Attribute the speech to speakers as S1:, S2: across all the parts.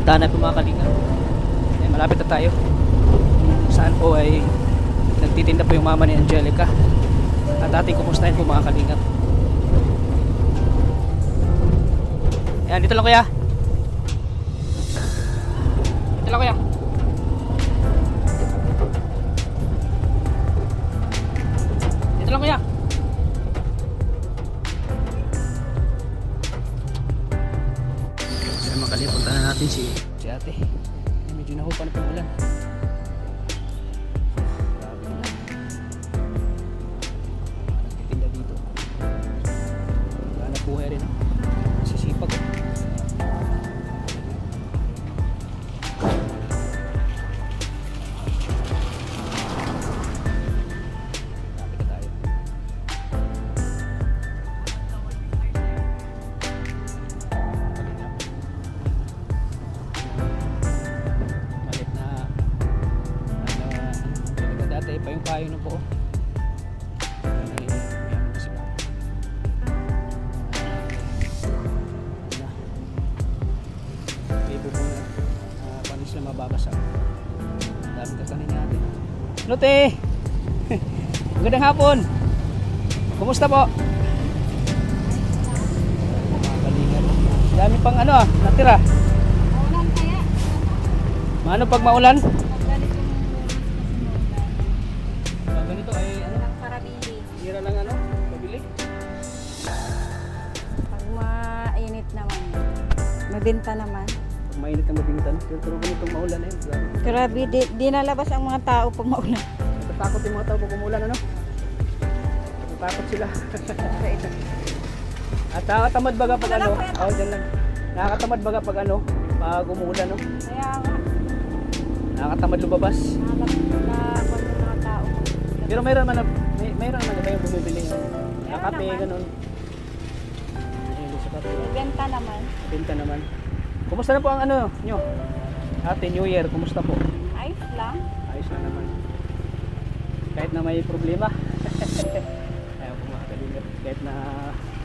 S1: Puntahan na po mga kalingap. Eh, malapit na tayo. Saan po ay nagtitinda po yung mama ni Angelica. At ating kumustahin po mga kalingap. Ayan, dito lang kuya. Dito lang kuya. Dito lang kuya. Ayan mga kalingap, punta na natin si ate. Medyo nahupa na po ulan. Grabe na. Nagtitinda dito. Hanap buhay rin. Sisipag. Lapit na tayo. Malit na dati pa yung payo na po. Panis na mababasa. Dami kakanin natin. Lote! Magandang hapon! Kumusta po? Mga kalingap. Dami pang ano natira.
S2: Maulan kaya?
S1: Maano pag maulan?
S2: Magalit yung
S1: Pag ganito ay ano?
S2: karabili.
S1: Hira lang ano? Pabili?
S2: Pag mainit naman, mabenta naman.
S1: Pag mainit ang mabintan. Pero ganitong maulan eh.
S2: Grabe, di nalabas ang mga tao pag maulan.
S1: Natatakot yung mga tao pag umulan ano? Natatakot sila. At nakakatamad baga pag ano? Oo, dyan lang. Nakakatamad baga pag ano? Pag umulan no?
S2: Kaya nga,
S1: Nakakatamad lumabas.
S2: nalabas yung mga tao.
S1: Pero mayroon naman iba yung bumibili ng
S2: Meron
S1: kape,
S2: naman.
S1: ganun. Ayun, sa kape.
S2: Benta naman.
S1: Benta naman. Kumusta na po ang ano nyo? Ate, New Year, kumusta po?
S2: Ayos lang.
S1: Ayos na naman. Kahit na may problema. Ayaw po mga kalingap. Kahit na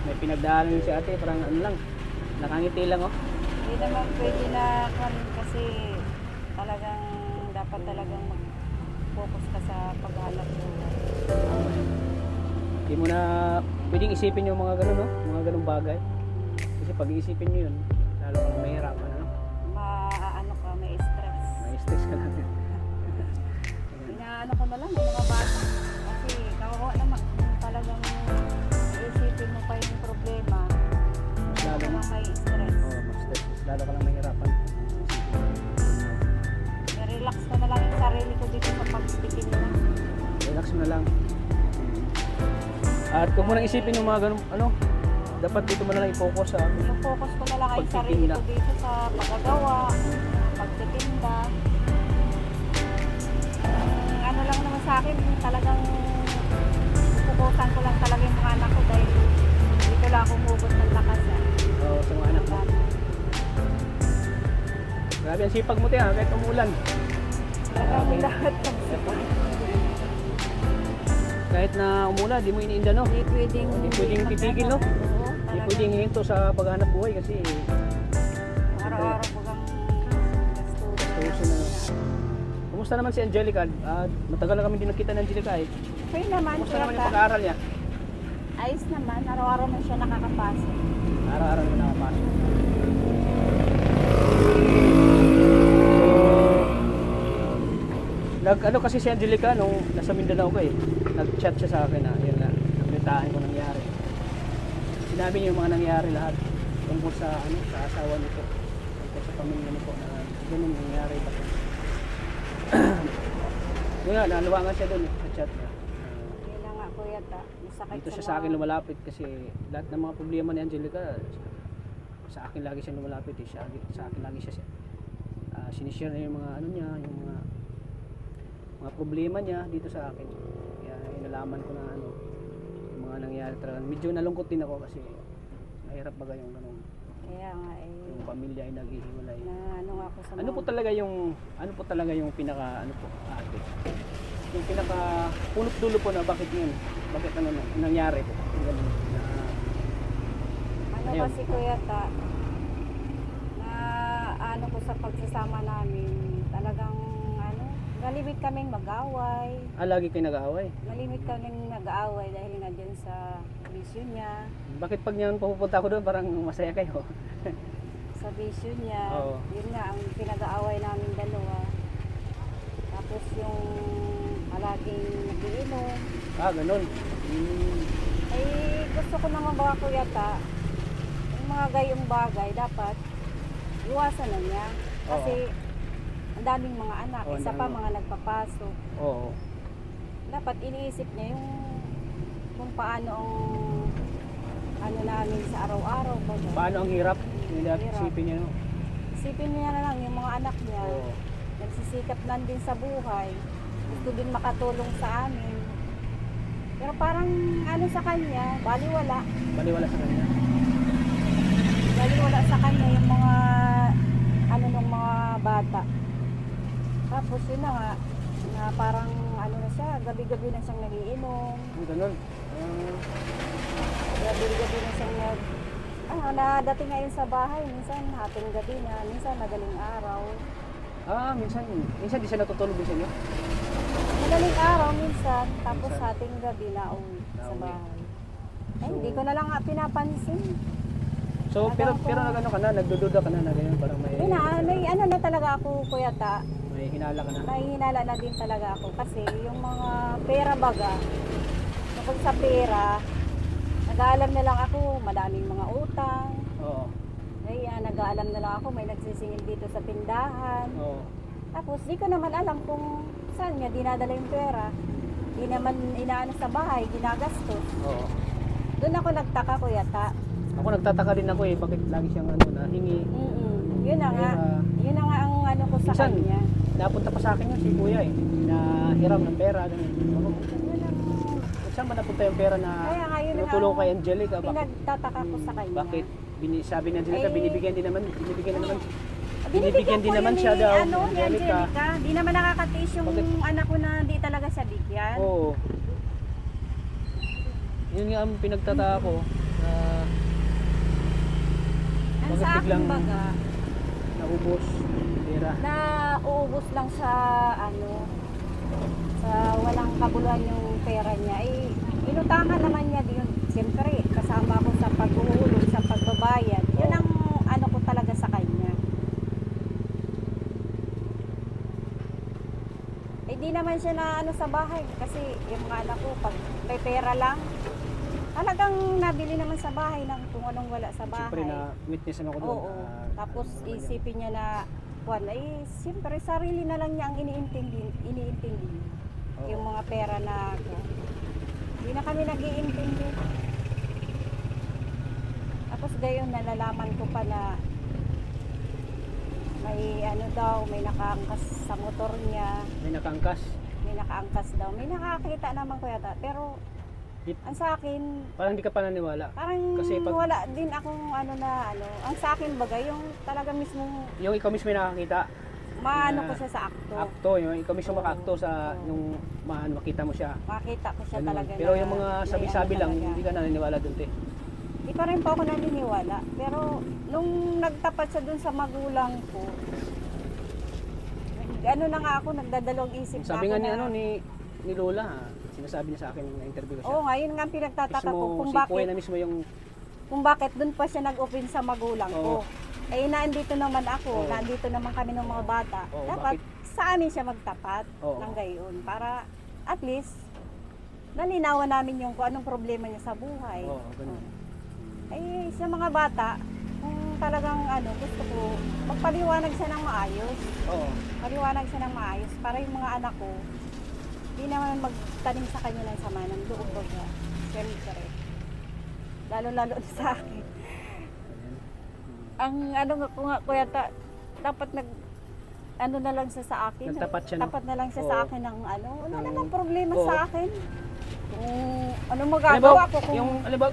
S1: may pinagdaanan si ate, parang ano lang. Nakangiti lang oh.
S2: Hindi naman pwede na kasi talagang dapat talagang mag-focus ka sa paghanap buhay.
S1: Hindi mo na pwedeng isipin yung mga ganun no? Mga ganung bagay. Kasi pag iisipin nyo yun, lalo kang mahirapan ano?
S2: Ano ka, may stress.
S1: May stress ka lang.
S2: Inaano ko na lang yung mga bata. Kasi kawawa naman talagang iisipin mo pa yung problema.
S1: Lalo
S2: Lalo
S1: na.
S2: na may stress.
S1: Oo, mas stress. Lalo ka lang mahirapan.
S2: I-relax ko na lang yung sarili ko dito sa pagtitim na.
S1: Relax mo na lang. At kung mo nang isipin yung mga ganun, ano, dapat dito mo na lang i-focus sa
S2: So focus ko na lang yung sarili
S1: Pagtitinda.
S2: ko dito sa pagagawa, pagtitinda. Ano lang naman sa akin, talagang pupukusan ko lang talaga yung mga anak ko dahil dito lang ako humugot ng lakas.
S1: sa mga anak mo. Grabe ang sipag mo tiyan, kahit umulan.
S2: Talagang lahat ng
S1: Kahit na umulan, di mo iniinda no?
S2: Hindi pwedeng,
S1: Hindi pwedeng titigil, no?
S2: Oo,
S1: Hindi
S2: talagang
S1: pwedeng hinto sa paghanap buhay kasi
S2: araw-araw ko kang
S1: gusto na. Kumusta naman si Angelica? Matagal na kami din nakita ni Angelica eh.
S2: Okay naman,
S1: Kumusta naman yung
S2: Kuya Ka.
S1: pag-aaral niya?
S2: Ayos naman, araw-araw na siya nakakapasok.
S1: Araw-araw na nakapasok. Ano kasi si Angelica nung nasa Mindanao ko eh. Nag-chat siya sa akin na yun na nagbitaan ko nangyari. Sinabi niya yung mga nangyari lahat tungkol sa ano sa asawa nito. Tungkol sa pamilya nito na ganun nangyari ba. Yun nga, naluwangan siya doon sa chat niya.
S2: Yun na nga, Kuya Ta. Masakit
S1: Dito siya sa akin lumalapit kasi lahat ng mga problema ni Angelica sa akin lagi siya lumalapit eh. Sa akin lagi siya sinishare niya yung mga ano niya, yung mga problema niya dito sa akin. Kaya inalaman ko na ano yung mga nangyari talaga. Medyo nalungkot din ako kasi mahirap baga yung ganun.
S2: Kaya nga
S1: Yung pamilya ay naghihiwalay.
S2: na ano nga ako sa
S1: Ano po talaga yung pinaka ano po ate? Yung pinaka punot dulo po na bakit yun? Bakit ano nangyari po? Yung ganun na
S2: ano
S1: ayun.
S2: kasi Kuya Ta, na ano ko sa pagsasama namin, talagang ano, malimit kaming mag-away.
S1: Lagi kayo nag-aaway.
S2: Malimit kaming nag-aaway dahil nga dyan sa bisyo niya.
S1: Bakit pag yan pupunta ako doon, parang masaya kayo?
S2: Sa bisyo niya,
S1: Oo.
S2: yun nga ang pinag-aaway namin dalawa. Tapos yung palaging nagiinom.
S1: Ganun.
S2: Ay, gusto ko naman baka kuya ta, yung mga gayong bagay, dapat iwasan na niya. Kasi ang daming mga anak,
S1: Oo,
S2: isa
S1: ang
S2: pa
S1: dami.
S2: mga nagpapasok.
S1: Oo.
S2: Dapat iniisip niya yung kung paano ang ano namin sa araw-araw.
S1: Paano ang hirap? Hindi
S2: Hirap.
S1: isipin niyo, no?
S2: Isipin niya na lang yung mga anak niya.
S1: Oo.
S2: Nagsisikap lang din sa buhay. Gusto din makatulong sa amin. Pero parang ano sa kanya, baliwala.
S1: Baliwala sa kanya.
S2: Baliwala sa kanya yung mga ano ng mga bata. Tapos yun na nga, na parang ano na siya, gabi-gabi na siyang nagiinom.
S1: Ganun.
S2: Gabi-gabi na siyang nadating ngayon sa bahay. Minsan hating gabi na, minsan madaling araw.
S1: Minsan di siya natutulog din sa inyo?
S2: Madaling araw minsan, tapos
S1: Minsan.
S2: hating gabi na uwi sa
S1: Nauwi.
S2: bahay. Ay,
S1: So-
S2: hindi ko na lang nga pinapansin.
S1: So, pero
S2: Alam ko-
S1: nag-ano ka na, nagdududa ka na ganyan, parang may
S2: May ano na talaga ako, Kuya Ta.
S1: may hinala ka na.
S2: Nahihinala na din talaga ako kasi yung mga pera baga, tungkol sa pera, nag-aalam na lang ako, madaming mga utang.
S1: Oo.
S2: Nag-aalam na lang ako, may nagsisingil dito sa tindahan.
S1: Oo.
S2: Tapos di ko naman alam kung saan niya dinadala yung pera. Di naman inaano sa bahay, ginagastos.
S1: Oo.
S2: Doon ako nagtaka, Kuya Ta.
S1: Ako nagtataka din ako bakit lagi siyang nahingi.
S2: Yun na nga.
S1: Pera.
S2: Yun na nga ang ano ko sa
S1: Minsan,
S2: kanya.
S1: Napunta pa sa akin yun si Kuya na hiram ng pera. Ganun. Ako,
S2: Yun ang
S1: saan ba napunta yung pera na
S2: Kaya nga, yun
S1: tinutulong
S2: ang
S1: kay Angelica? Bakit?
S2: pinagtataka ko sa kanya.
S1: Bakit? Sabi ni Angelica,
S2: Eh,
S1: binibigyan din naman
S2: Binibigyan
S1: din
S2: ko
S1: naman
S2: yun
S1: siya
S2: ni,
S1: daw,
S2: ano, ni
S1: Angelica.
S2: Angelica. Di naman nakakatiis yung
S1: Bakit?
S2: anak ko na di talaga siya bigyan.
S1: Oo. Yun nga ang pinagtataka ko.
S2: Ang
S1: bakit
S2: sa akin
S1: biglang-
S2: baga,
S1: Naubos pera.
S2: na uubos lang sa ano, sa walang kabuluhan yung pera niya. Inutangan naman niya din. Siyempre, kasama ko sa paghuhulog, sa pagbabayad. Yun
S1: Oo.
S2: ang ano ko talaga sa kanya. Di naman siya na ano sa bahay kasi yung mga anak ko pag may pera lang talagang nabili naman sa bahay ng kung anong wala sa
S1: Siyempre
S2: bahay.
S1: na witness naman ako doon.
S2: Oo. Tapos isipin niya na kuwan ay siyempre sarili na lang niya ang iniintindi yung mga pera na ako. Hindi na kami nag-iintindi. Tapos gayon nalalaman ko pa na may ano daw, may nakaangkas sa motor niya.
S1: May nakaangkas.
S2: May nakaangkas daw. May nakakita naman ko yata. Pero ang sa akin,
S1: Parang hindi ka pa naniwala.
S2: parang
S1: Kasi pag-
S2: wala din akong ano na ano. Ang sa akin baga, yung talaga mismong
S1: Yung ikaw mismo yung nakakita.
S2: maano
S1: Na-
S2: ko siya sa akto.
S1: Akto, yung ikaw mismo maka-akto sa
S2: Oo.
S1: yung makita mo siya.
S2: Makita ko siya
S1: Ganun.
S2: talaga
S1: Pero
S2: na
S1: yung mga
S2: may
S1: sabi-sabi
S2: ano
S1: lang,
S2: talaga.
S1: hindi ka naniniwala doon, te.
S2: Di pa rin po ako naniniwala. Pero nung nagtapat siya dun sa magulang ko, ano na nga ako, nagdadalawang isip
S1: Sabi
S2: na
S1: nga
S2: ako
S1: ni
S2: na,
S1: ano ni Lola, sinasabi niya sa akin na interview ko siya.
S2: Oo nga, yun nga ang pinagtataka ko
S1: Mismo
S2: kung
S1: si Kuya
S2: bakit,
S1: na mismo yung
S2: dun pa siya nag-open sa magulang ko.
S1: Oo.
S2: Eh, naandito naman ako,
S1: Oo.
S2: naandito naman kami ng mga bata.
S1: Oo,
S2: Dapat
S1: bakit?
S2: sa amin siya magtapat
S1: Oo.
S2: ng gayon para at least nalinawan namin yung kung anong problema niya sa buhay.
S1: Oo, ganun.
S2: Eh, sa mga bata, kung talagang ano, gusto ko, magpaliwanag siya ng maayos.
S1: Oo.
S2: Paliwanag siya ng maayos para yung mga anak ko, di naman magtanim sa kanya ng sama ng loob baga. Siyempre. Lalo-lalo sa akin.
S1: Ayan.
S2: Ang ano nga ko nga, kuya, dapat ano na lang siya sa akin.
S1: Nagtapat siya, no?
S2: Tapat na lang siya sa
S1: Oo.
S2: akin ng ano. Wala
S1: Ng-
S2: namang problema
S1: Oo.
S2: sa akin. Kung ano magagawa ko, kung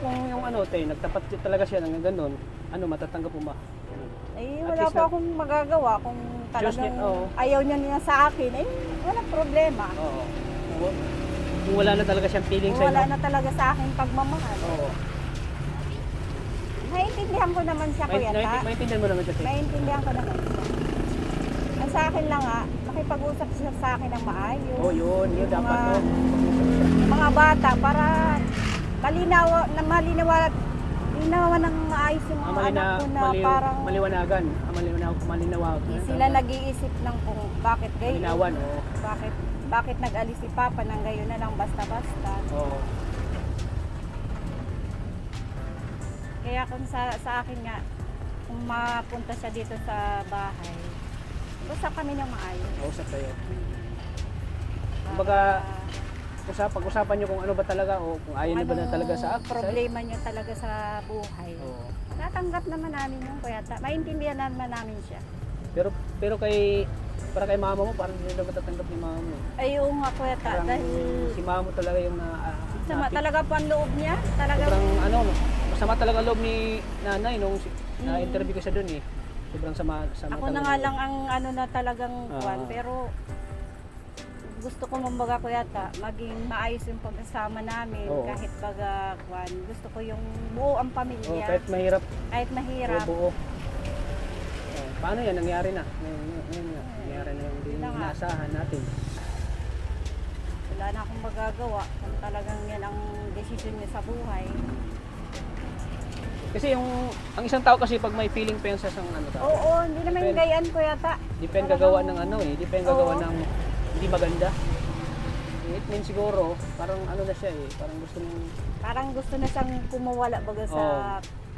S1: kung yung ano, te, nagtapat siya talaga siya ng ganun, ano, matatanggap mo ba?
S2: eh,
S1: At
S2: wala
S1: least
S2: pa akong magagawa kung talagang
S1: oo.
S2: ayaw niya sa akin, eh, walang problema.
S1: Oo. Kung wala na talaga siyang feeling
S2: Kung
S1: sa
S2: wala
S1: inyo.
S2: na talaga sa akin pagmamahal.
S1: Oo.
S2: Naiintindihan ko naman siya, kuya, ta.
S1: Maintindihan mo naman siya, te.
S2: Naiintindihan ko naman siya. sa akin lang makipag-usap siya sa akin ng maayos.
S1: Oh, yun
S2: Yung
S1: dapat no.
S2: Yung mga bata para malinawan ng maayos yung mga anak ko na parang
S1: maliwanagan, malinaw.
S2: sila nag-iisip ng kung bakit gayon.
S1: Malinawan, oo.
S2: Bakit nag-alis si Papa nang gayon na lang basta-basta.
S1: Oo.
S2: Kaya kung sa akin nga, kung mapunta siya dito sa bahay, usap kami ng maayos.
S1: Usap tayo.
S2: Para-
S1: Kumbaga, pag-usapan nyo kung ano ba talaga o kung ayaw nyo ba na talaga sa
S2: problema nyo talaga sa buhay.
S1: Oo.
S2: Tatanggap naman namin yung kuya. Maintindihan naman namin siya.
S1: Pero para kay mama mo, parang hindi na matatanggap ni mama mo.
S2: Ay, oo nga kuya.
S1: Parang
S2: Dahil
S1: si mama mo talaga yung
S2: sama talaga po ang loob niya. Talaga
S1: sobrang masama talaga loob ni nanay nung na-interview ko siya doon eh. Sobrang sama
S2: ako na
S1: talaga
S2: nga
S1: loob.
S2: lang ang na talagang kwan.
S1: Ah.
S2: Pero gusto ko mambaga kuya maging maayos yung pagsasama namin.
S1: Oo.
S2: Kahit baga kwan. Gusto ko yung buo ang
S1: Oh,
S2: pamilya.
S1: kahit mahirap,
S2: Kahit mahirap.
S1: buo. Paano yan? Nangyari na. Ngayon nga. Nangyari na yung hindi
S2: Yun na nga.
S1: inaasahan natin.
S2: Wala na akong magagawa kung talagang yan ang desisyon niya sa buhay.
S1: Kasi ang isang tao kasi pag may feeling pa yan sa isang tao,
S2: Oo, hindi naman yung gayaan ko yata.
S1: depend gagawa ng depend gagawa
S2: Oo.
S1: ng hindi maganda. It means siguro, parang na siya parang gusto mong
S2: Parang gusto na siyang kumawala baga sa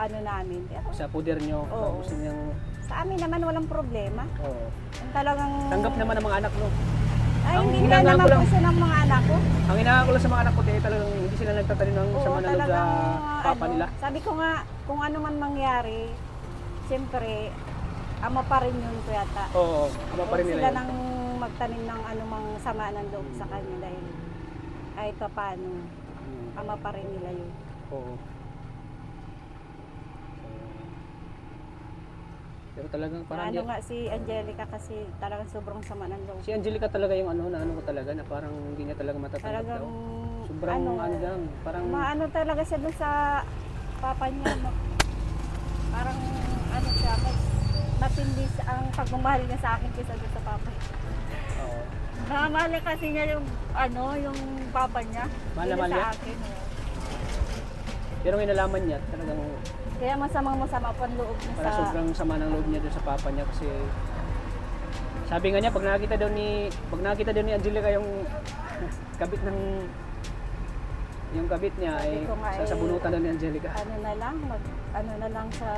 S2: namin. Pero
S1: sa puder nyo,
S2: Oo.
S1: parang gusto niyang,
S2: sa amin naman walang problema. Kung talagang
S1: tanggap naman ng mga anak mo.
S2: Ay,
S1: Ang
S2: hindi
S1: hinangaan
S2: na
S1: ko
S2: naman
S1: lang-
S2: po siya ng mga anak ko.
S1: Ang inaako lang sa mga anak ko, talagang hindi sila nagtatanim ng
S2: Oo,
S1: sama ng loob sa
S2: talagang
S1: papa nila.
S2: Sabi ko nga, kung ano man mangyari, siyempre, ama pa rin yun ko yata.
S1: Oo, ama pa rin
S2: Huwag
S1: nila
S2: sila
S1: yun.
S2: nang magtanim ng anumang sama ng loob sa kanya dahil kahit pa paano, ama pa rin nila yun.
S1: Oo. Pero talagang parang
S2: Ano nga si Angelica kasi talagang sobrang sama ng loob.
S1: si Angelica talaga yung na ano ko talaga na parang hindi niya talaga matatanggap
S2: Talagang
S1: daw. Sobrang lang, parang
S2: maano talaga siya dun sa papa niya. Parang siya, matindi ang pagmamahal niya sa akin kaysa dun sa papa.
S1: oo.
S2: Mahal kasi niya yung yung papa niya.
S1: Mahal na
S2: Yun
S1: mahal
S2: sa
S1: niya?
S2: akin.
S1: Pero ngayon nalaman niya talagang
S2: Kaya masama po ang loob niya
S1: parang
S2: sa
S1: sobrang sama ng loob niya doon sa papa niya kasi sabi nga niya pag nakita daw ni Angelica yung kabit niya
S2: Sabi
S1: ay
S2: ko nga,
S1: sasabunutan daw ni Angelica.
S2: ano na lang sa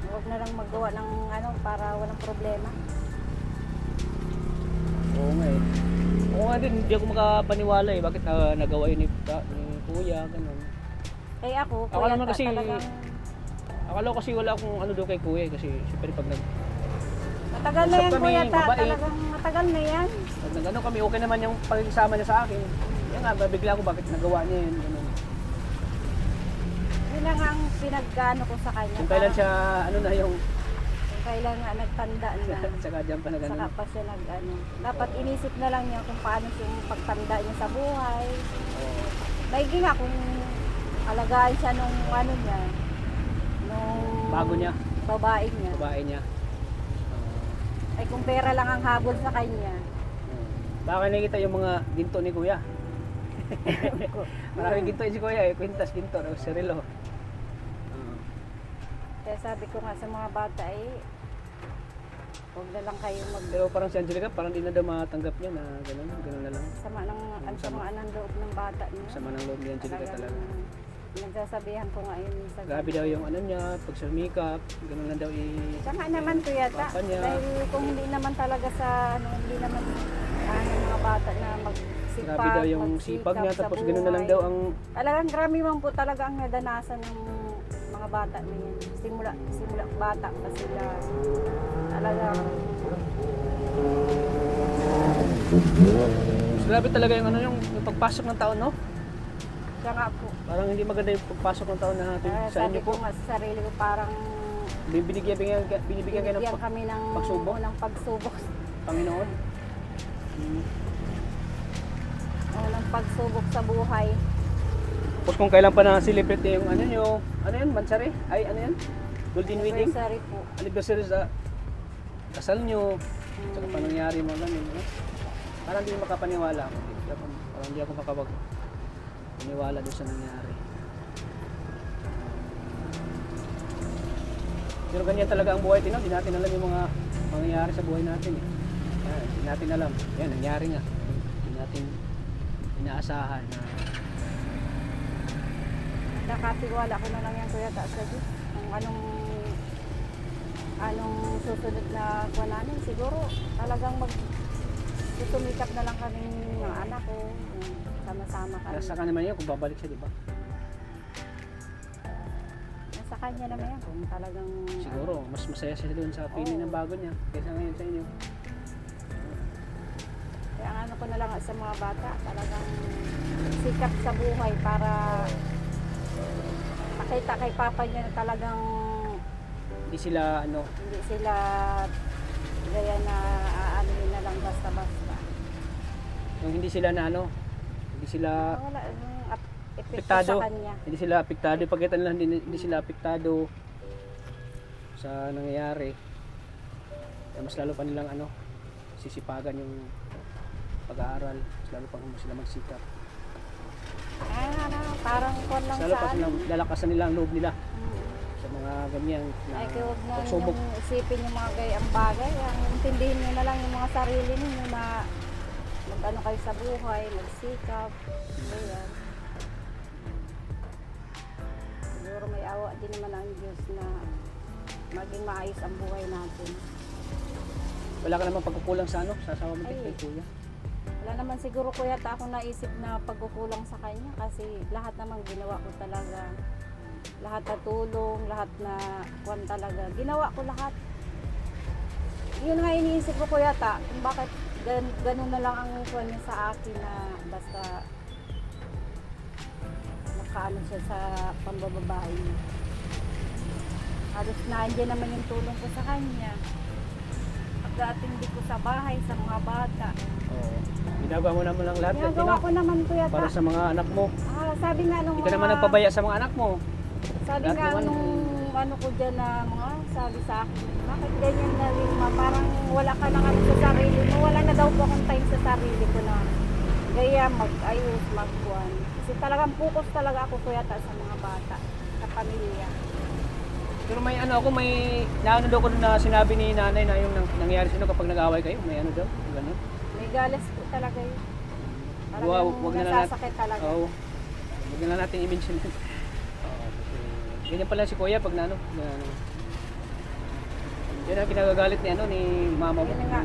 S2: huwag na lang magawa ng para walang problema.
S1: Oo nga eh. Oo nga din, hindi ako makapaniwala eh. Bakit nagawa yun ni kuya, ganun.
S2: Kaya ako,
S1: Akala naman kasi,
S2: talagang
S1: akala ko kasi wala akong doon kay kuya eh. Kasi syempre pag
S2: matagal na
S1: usap
S2: yan
S1: kami,
S2: kuya
S1: mabait.
S2: talagang matagal na yan.
S1: nag-ano kami, okay naman yung pagsama niya sa akin. Yan nga, babigla ko bakit nagawa niya yun. Ganun.
S2: Yun lang ang pinagano ko sa kanya.
S1: Kung kailan
S2: Parang-
S1: siya, yung
S2: Kung kailan nga nagtanda na.
S1: tsaka dyan pa na
S2: Saka
S1: ganun.
S2: pa siya dapat inisip na lang niya kung paano yung pagtanda niya sa buhay.
S1: Oo.
S2: Maigi nga kung alagaan siya nung nung
S1: Bago niya,
S2: babae niya.
S1: babae niya.
S2: Ay kung pera lang ang habol sa kanya.
S1: Baka nakita yung mga ginto ni kuya. Maraming ginto yun si kuya eh. Quintas ginto, Cirilo.
S2: Kaya sabi ko nga sa mga bata huwag na lang kayo
S1: Pero parang si Angelica, parang di na daw matanggap niya na ganun na lang.
S2: sama ng loob ng bata niya.
S1: Sama ng loob ni Angelica talaga.
S2: Nagsasabihan ko nga yun sa
S1: Grabe daw yung niya, pag sumikap, ganun lang daw
S2: Saka naman ko yata,
S1: Papa niya.
S2: dahil kung hindi naman talaga hindi naman ng mga bata na magsipag,
S1: Grabe daw yung sipag niya,
S2: sa
S1: tapos ganun na lang daw ang
S2: Talagang grabe man po talaga ang nadanasan ng mga bata na yan. Simula bata pa sila. Talagang
S1: grabe talaga yung pagpasok ng taon, no?
S2: siya nga po.
S1: Parang hindi maganda yung pagpasok ng taon na sa
S2: Sabi
S1: inyo po.
S2: ko nga sa sarili ko parang
S1: Binibigyan kayo
S2: binibigyan
S1: ng
S2: kami ng
S1: pagsubok?
S2: unang pagsubok.
S1: Panginoon.
S2: Unang pagsubok sa buhay.
S1: Tapos kung kailan pa na-celebrate yung yun, Mansari? Ay, yan? Golden Wedding?
S2: Anniversary po.
S1: Anniversary sa kasal nyo. Tsaka pa nangyari mo ganun, no? Parang hindi makapaniwala ako. Parang hindi ako makapag-paniwala doon sa nangyari. Pero ganyan talaga ang buhay, Tino. Hindi natin alam yung mga mangyayari sa buhay natin. Eh. Yan, hindi natin alam. Yan, nangyari nga. Hindi natin inaasahan na
S2: Nakatiwala ko na lang yan kuya ta sa Diyos. Kung anong susunod na kuha namin, siguro talagang susumikap na lang kami ng anak ko. Sama-sama kami.
S1: nasa ka naman yun kung babalik siya, di ba?
S2: Nasa kanya naman yan. Kung talagang
S1: Siguro, mas masaya siya doon sa feeling ng bago niya kaysa ngayon sa inyo.
S2: Kaya ang ano ko na lang sa mga bata, talagang sikap sa buhay para makita kay papa niya na talagang
S1: Hindi sila,
S2: hindi sila gaya na aanuhin na lang basta-basta.
S1: yung hindi sila na hindi sila
S2: Wala epekto
S1: apektado.
S2: sa kanya.
S1: Hindi sila apektado. Pagkita nila hindi sila apektado sa nangyayari. Kaya mas lalo pa nilang sisipagan yung pag-aaral. Mas lalo pa sila magsikap.
S2: Parang kon lang
S1: Mas lalo pa
S2: sa
S1: silang lalakasan nila ang loob nila
S2: Mm.
S1: sa mga ganyan na
S2: Ay, kaya huwag na
S1: pagsubok.
S2: yung isipin yung mga gayang bagay. Ang intindihin nyo na lang yung mga sarili ninyo na mag-ano kayo sa buhay, magsikap. Ayan. Siguro may awa din naman ang Diyos na maging maayos ang buhay natin.
S1: Wala ka naman pagkukulang sa sa asawa mo
S2: Ay.
S1: kay kuya.
S2: Wala naman siguro kuya ta akong naisip na pagkukulang sa kanya kasi lahat naman ginawa ko talaga. Lahat na tulong, lahat na kwan talaga. Ginawa ko lahat. Yun nga iniisip ko kuya ta, kung bakit ganun na lang ang kwan niya sa akin na basta nakaano siya sa pambababae niya. Halos nandiyan naman yung tulong ko sa kanya. Pag-atindi ko sa bahay, sa mga bata.
S1: Oo. Ginagawa mo naman lang lahat yan,
S2: Ginagawa ko naman kuya ta.
S1: para sa mga anak mo.
S2: Sabi nga nung
S1: Hindi ka naman nagpabaya sa mga anak mo.
S2: sabi
S1: lahat
S2: nga
S1: naman,
S2: nung ano ko dyan na mga sabi sa akin, bakit ganyan na Lima? Parang wala ka na ano sa sarili mo. Wala na daw po akong time sa sarili ko na gaya mag-ayos, magbuwan. Kasi talagang focus talaga ako kuya ta sa mga bata, sa pamilya.
S1: Pero may may naano daw ko na sinabi ni nanay na yung nangyari sa inyo kapag nag-away kayo, may daw, ganun.
S2: May galas po talaga yun. Talagang
S1: Wow, wag na lang
S2: nasasakit talaga.
S1: Oo. Huwag na lang natin i-mention. Ganyan pala si kuya pag yan ang kinagagalit ni mama mo.
S2: Yun nga.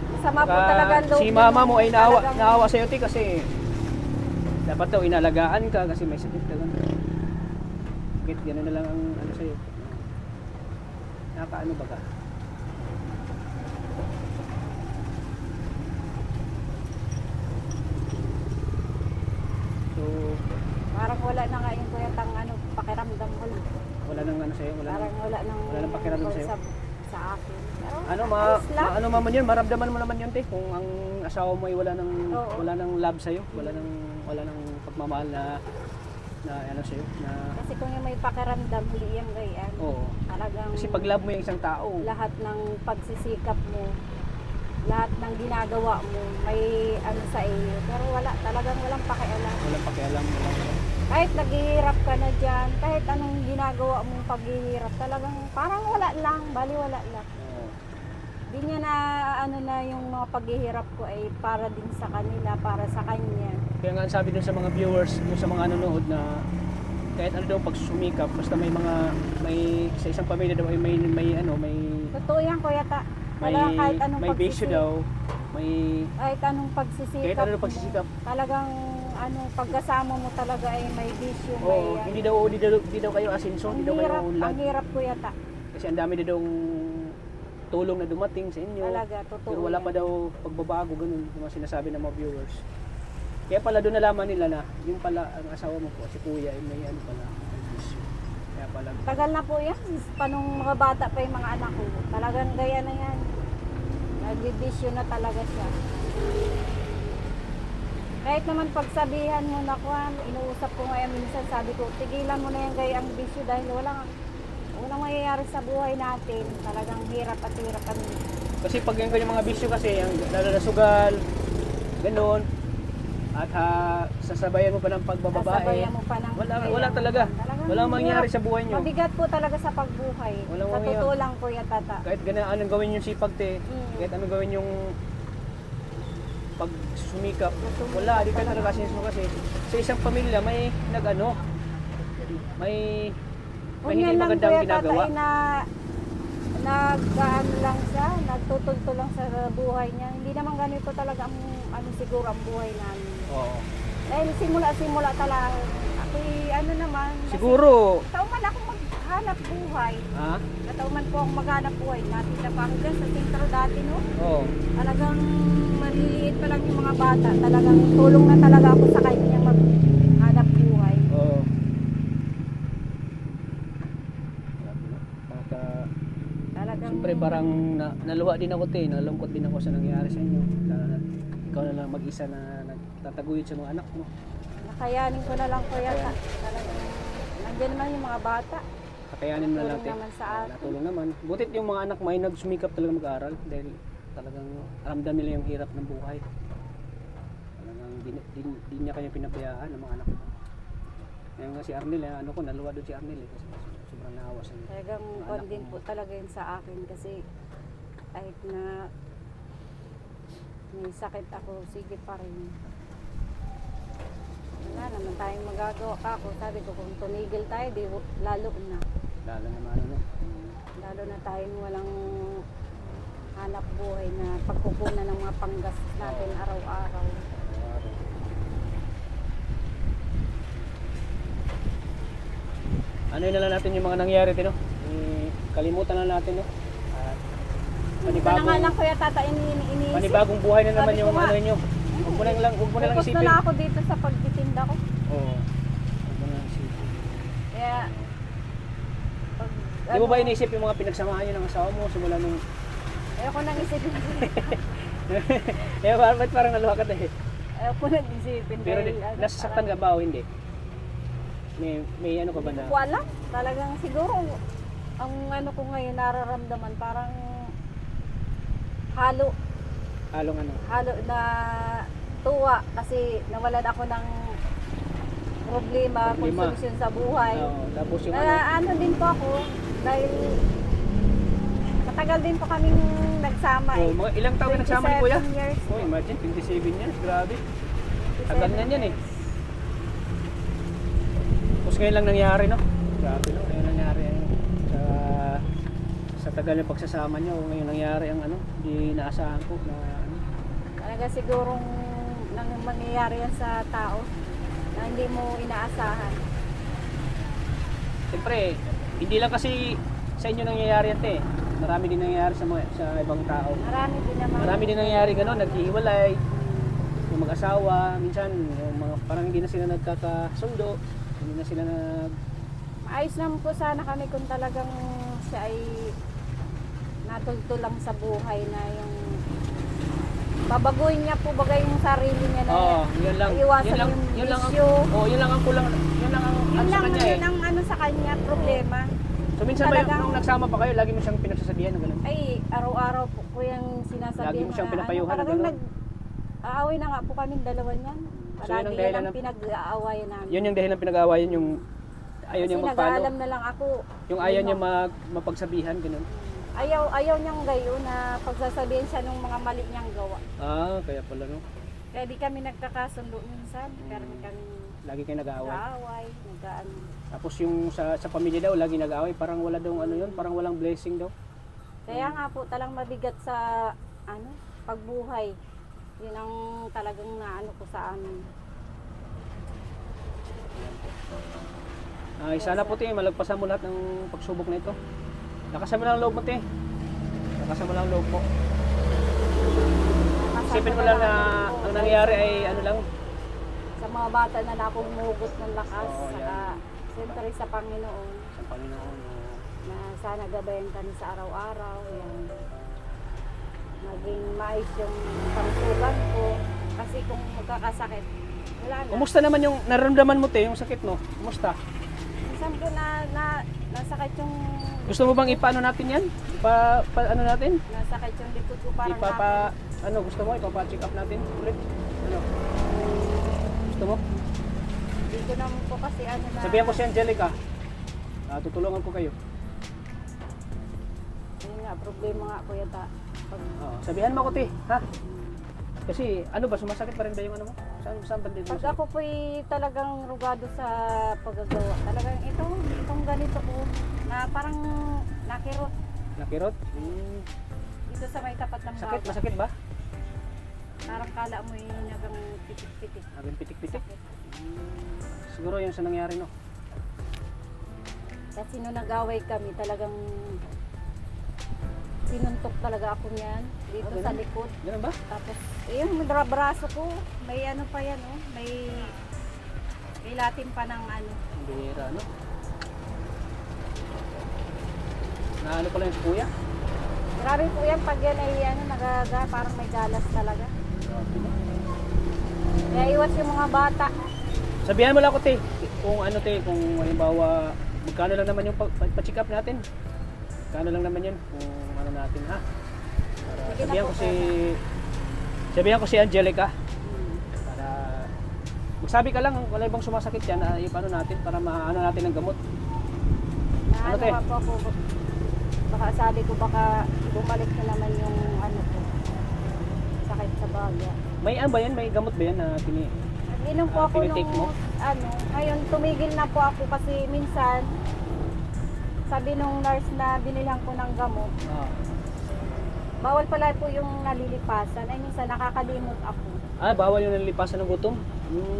S2: Masama po talaga ang loob
S1: Si mama mo ay
S2: talagang-
S1: naawa sa'yo kasi dapat daw inalagaan ka kasi may sakit ka ganun. Bakit gano'n na lang ang sa'yo? Nakakaano ba ka? So,
S2: Parang wala na nga yung kuya tang pakiramdam mo lang.
S1: wala nang sa'yo,
S2: Parang wala nang
S1: pakiramdam sa'yo.
S2: sa akin. Pero
S1: Ayos
S2: lang.
S1: ano man yun, maramdaman mo naman yun, te, kung ang asawa mo ay
S2: Oo.
S1: wala nang love sa'yo, wala nang pagmamahal na sa'yo, na,
S2: Kasi kung yung may pakiramdam, hindi yung gayaan.
S1: oo.
S2: Talagang
S1: Kasi pag love mo yung isang tao,
S2: lahat ng pagsisikap mo, lahat ng ginagawa mo, may ano sa iyo. Pero talagang walang pakialam.
S1: walang pakialam,
S2: Kahit naghihirap ka na dyan, kahit anong ginagawa mong paghihirap, talagang parang wala lang, bali wala lang.
S1: oo.
S2: Di niya na na yung mga paghihirap ko ay para din sa kanila, para sa kanya.
S1: Kaya nga ang sabi dun sa mga viewers, dun sa mga nanonood na kahit ano daw pagsumikap, basta may sa isang pamilya daw ay may
S2: Totoo yan kuya ta.
S1: may
S2: Kahit anong
S1: may bisyo daw, may
S2: kahit anong pagsisikap
S1: kahit ano daw pagsisikap.
S2: mo, talagang pagkasama mo talaga ay may bisyo,
S1: Oo, hindi daw kayo asinso, hindi daw kayo
S2: ang
S1: unlad.
S2: hirap kuya ta.
S1: Kasi ang dami na daw tulong na dumating sa inyo.
S2: Talaga, totoo.
S1: Pero wala
S2: yan.
S1: pa daw pagbabago, ganun yung mga sinasabi ng mga viewers. Kaya pala doon nalaman nila na yung pala ang asawa mo po, si kuya, ay may pala, may bisyo. Kaya pala.
S2: Tagal na po yan. Panong mga bata pa yung mga anak ko. Talagang gaya na yan. Nagbibisyo na talaga siya. Kahit naman pagsabihan mo na Kwan, inuusap ko ngayon minsan, sabi ko, tigilan mo na yung gaya ang bisyo dahil unang mangyayari sa buhay natin, talagang hirap at hirap kami.
S1: Kasi pag yung mga bisyo kasi, yung lalo na sugal, ganun, at sasabayan mo pa ng pagbababae,
S2: Sasabayan mo pa ng
S1: wala talaga.
S2: Talagang
S1: Walang mangyari
S2: hirap.
S1: sa buhay nyo.
S2: Mabigat po talaga sa pagbuhay.
S1: Walang
S2: Sa
S1: mangyayari.
S2: totoo lang, Kuya Tata.
S1: Kahit ganun, anong gawin yung sipag te, kahit anong gawin yung pag sumikap, wala, di ka talaga sinso kasi sa isang pamilya may may hindi
S2: Kunyan lang,
S1: magandang
S2: Kuya Tata,
S1: ginagawa.
S2: nagkaano lang siya, nagtutulto lang sa buhay niya. Hindi naman ganito talaga ang siguro ang buhay namin.
S1: Oo.
S2: Dahil simula talaga, ako'y naman,
S1: Siguro,
S2: katauman ako maghanap buhay.
S1: ha?
S2: Katauman po akong maghanap buhay. Natita pa ako dyan sa sentro dati, no?
S1: Oo.
S2: Talagang maliliit pa lang yung mga bata. Talagang tulong na talaga ako sa kanya maghanap buhay.
S1: Oo.
S2: Talagang
S1: Siyempre parang naluha din ako te, nalungkot din ako sa nangyari sa inyo. Lalo na ikaw na lang mag-isa na nagtataguyod sa mga anak mo.
S2: nakayanin ko na lang ko yata. Talagang nandiyan naman yung mga bata.
S1: Kakayanin mo na lang te.
S2: Natulong naman sa atin.
S1: Natulong naman. Butit yung mga anak mo ay nagsumikap talaga mag-aaral dahil talagang ramdam nila yung hirap ng buhay. Talagang di niya kayo pinabayaan ng mga anak mo. Ngayon nga si Arnel, naluwa doon si Arnel kasi sobrang naawa sa inyo.
S2: Talagang
S1: Mga
S2: kwan
S1: anak
S2: din
S1: mo.
S2: po talaga yun sa akin kasi kahit na may sakit ako, sige pa rin. Wala naman tayong magagawa ka ako. Sabi ko kung tumigil tayo, di lalo na.
S1: Lalo naman
S2: Lalo na tayong walang hanap buhay na pagkukunan ng mga panggastos natin araw-araw.
S1: Ano na lang natin yung mga nangyari tino? Kalimutan na natin no. At
S2: Panibagong, nga lang Kuya Tata, iniisip.
S1: panibagong buhay na naman
S2: Sabi
S1: yung
S2: ko nga,
S1: ano niyo. Huwag mo na lang
S2: Focus
S1: isipin.
S2: na lang ako dito sa pagtitinda ko.
S1: Oo. Huwag mo na lang isipin.
S2: Kaya, pag,
S1: Di mo ba iniisip yung mga pinagsamahan niyo ng asawa mo simula nung
S2: ayoko nang isipin.
S1: ba't parang naluha ka tayo?
S2: Ayoko nang isipin.
S1: Pero
S2: dahil,
S1: nasasaktan ka ba o hindi? May ano ka ba na?
S2: Wala. Talagang siguro, ang ano ko ngayon nararamdaman, parang halo
S1: Halong
S2: na tuwa kasi nawalan ako ng problema. Kung solusyon sa buhay.
S1: Oo, tapos yung
S2: Ano din po ako dahil matagal din po kaming nagsama
S1: Oh, mga ilang taon na nagsama ni Kuya?
S2: 27 years
S1: Oh,
S2: po.
S1: imagine 27 years, grabe.
S2: 27
S1: Tagal na yan eh.
S2: years.
S1: Tapos ngayon lang nangyari, no? Grabe, no? Ngayon nangyari sa tagal ng pagsasama niyo. Ngayon nangyari ang di naasahan ko na
S2: Talaga sigurong nang mangyayari yan sa tao na hindi mo inaasahan.
S1: Siyempre, hindi lang kasi sa inyo nangyayari yan, te. Marami din nangyayari sa ibang tao.
S2: Marami din naman.
S1: Marami din nangyayari gano'n, naghihiwalay, yung mag-asawa, minsan yung mga, parang hindi na sila nagkakasundo, hindi na sila
S2: Maayos naman po sana kami kung talagang siya ay natulto lang sa buhay na yung babaguhin niya po bagay yung sarili niya na
S1: yun lang.
S2: iwasan yung
S1: yun lang ang,
S2: bisyo.
S1: yun lang ang kulang, yun lang ang
S2: Yun
S1: sa
S2: lang,
S1: kanya eh.
S2: yun ang ano sa kanya, problema.
S1: So minsan ba
S2: talagang-
S1: nung nagsama pa kayo, lagi mo siyang pinagsasabihan ng gano'n?
S2: Ay, araw-araw po ko yung sinasabihan.
S1: Lagi mo siyang pinapayuhan na
S2: Talagang
S1: gano'n?
S2: aaway na nga po kami dalawa niyan.
S1: So, yun ang
S2: Palagi
S1: dahilan
S2: yan ang
S1: ng-
S2: pinag-aawayan namin.
S1: Yun yung dahilan ng pinag-aawayan, yung ayaw
S2: Kasi
S1: niya magpalo.
S2: nag-aalam na lang ako.
S1: Yung ayaw
S2: Yun,
S1: niya
S2: no?
S1: mapagsabihan, gano'n.
S2: Ayaw niyang gayo na pagsasabihin siya ng mga mali niyang gawa.
S1: Kaya pala no.
S2: Kaya di kami nagkakasundo minsan. Pero kami
S1: Lagi kayo nag-aaway.
S2: nag-aaway, nag-ano.
S1: Tapos yung sa pamilya daw, lagi nag-aaway. Parang wala daw yun, parang walang blessing daw.
S2: Kaya nga po talang mabigat sa pagbuhay. Yun ang talagang naano ko sa amin.
S1: Sana po te, malagpasan mo lahat ng pagsubok na ito. Lakasan mo lang ang loob mo te. Lakasan mo lang ang loob mo. Isipin mo lang na ang nangyari ay lang.
S2: Sa mga bata na nakumugot ng lakas.
S1: Oo, yan.
S2: Saka siyempre sa Panginoon
S1: Sa Panginoon.
S2: na sana gabayan kami sa araw-araw. Yan. Maging maayos yung pangsugan ko. Kasi kung magkakasakit, wala na.
S1: Kumusta naman yung nararamdaman mo te, yung sakit mo? Kumusta?
S2: Minsan po nasakit yung
S1: Gusto mo bang ipaano natin yan? Ano natin?
S2: nasakit yung likod ko parang
S1: Ano gusto mo? Ipapa-check up natin ulit? Ano? Gusto mo?
S2: Hindi ko naman po kasi ano na.
S1: Sabihan ko si Angelica. Tutulungan ko kayo.
S2: Yun nga, problema nga kuya ta. Pag,
S1: Sabihan mo ko, te. Ha? Kasi ano ba, sumasakit pa rin ba yung ano mo? Saan ba din?
S2: pag ako po'y talagang rugado sa paggagawa, talagang itong ganito po, na parang nakirot
S1: Nakirot?
S2: dito sa may tapat ng
S1: Sakit?
S2: baga.
S1: Masakit ba?
S2: Parang kala mo yung nagang pitik-pitik.
S1: Naging pitik-pitik?
S2: Sakit.
S1: Siguro yung sa nangyari, no?
S2: Kasi nung nag-away kami, talagang sinuntok talaga ako niyan dito
S1: ganun?
S2: sa likod.
S1: Ganun ba?
S2: Tapos, yung braso ko, may ano pa yan, oh, may latin pa ng ano.
S1: Ang bihira, no? Na ano pala yung sa kuya?
S2: Grabe po yan, pag yan ay ano, parang may galas talaga. Kaya iwas yung mga bata.
S1: Sabihan mo lang ako, te. Kung ano, te, kung halimbawa, magkano lang naman yung pa-check up natin. Magkano lang naman yun kung ano natin, ha? Para
S2: Sige na po,
S1: sabihan ko si Angelica. Para magsabi ka lang kung wala ibang sumasakit yan, paano natin para maano natin ng gamot.
S2: Na
S1: Ano,
S2: ano
S1: te?
S2: nga po ako, baka sabi ko baka bumalik na naman yung ano ko, sakit sa baga.
S1: May ano ba yan? May gamot ba yan na
S2: Inom po ako
S1: tinitake mo?
S2: nung, ngayon tumigil na po ako kasi minsan, sabi nung nurse na binilhan ko ng gamot, bawal pala po yung nalilipasan, ay minsan nakakalimot ako.
S1: Bawal yung nalilipasan ng gutom?